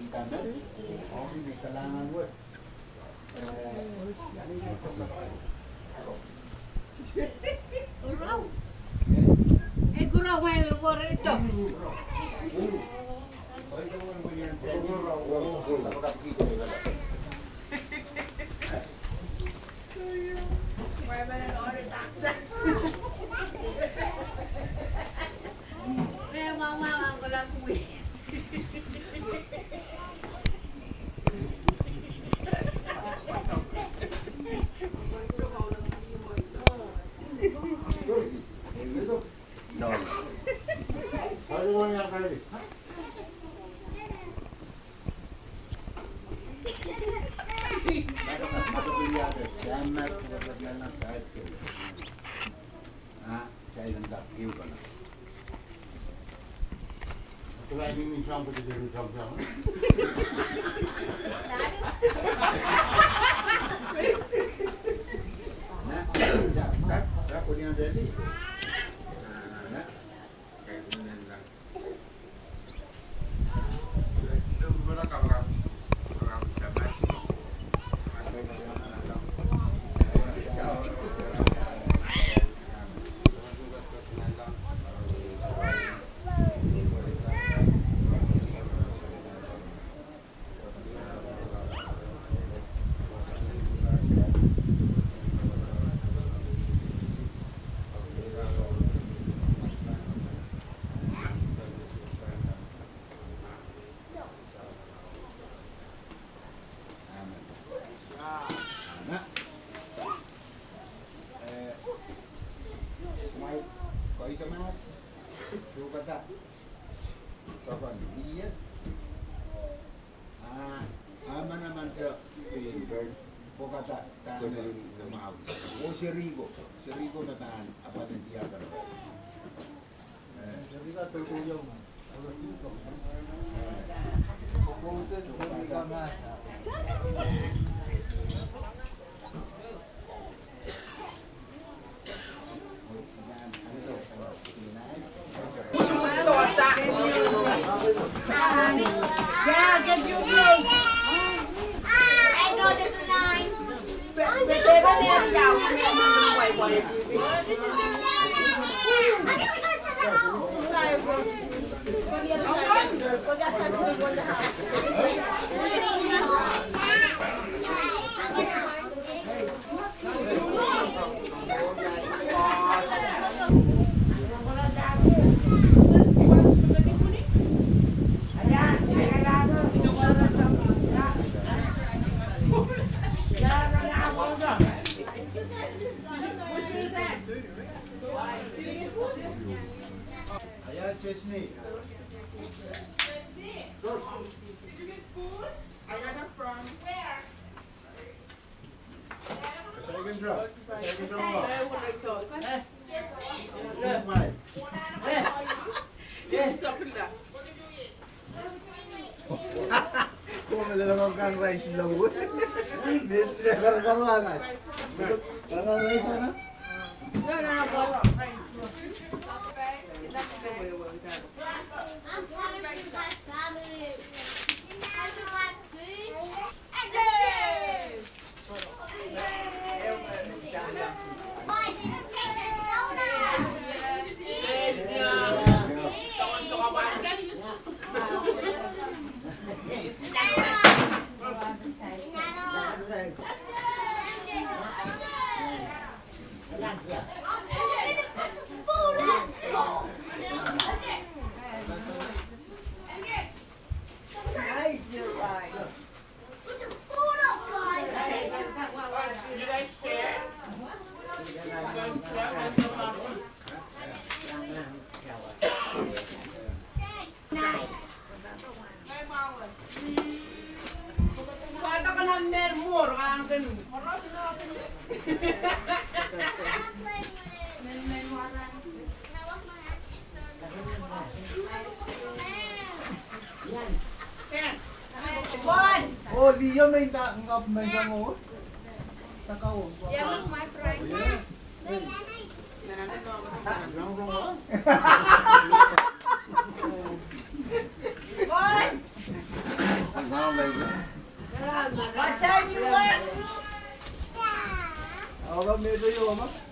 internet. Oh, may kailangan mo eh. Yan yung Uraw. Eh, guraw ay lugar ito. May order takda. Kaya mama ko lang kuwi. No. Sabi mo niya kayo. Sama kebetulan nak kait sih. Saya hendak hiu kan. Kalau ini misal betul misal. Nah, dah punya jadi. Nah, kayak gini lah. Itu berapa kalau dapat? Serigo naman apa din tiyaga na. Serigo to tuyo mo. Ano dito? Pupunta sa masa. Yeah, get you place. I know there's a line. Chesney. Did you get food? I got it from where? Second drop. Second drop. Kung nalalawag kang rice low. This is karakaruan. Karakaruan na? Oh, Leo may ngap may bango. Takaw. Yeah, with my friend. Boy! Selamun Aleyküm. What time you work? Ako medyo yung ama.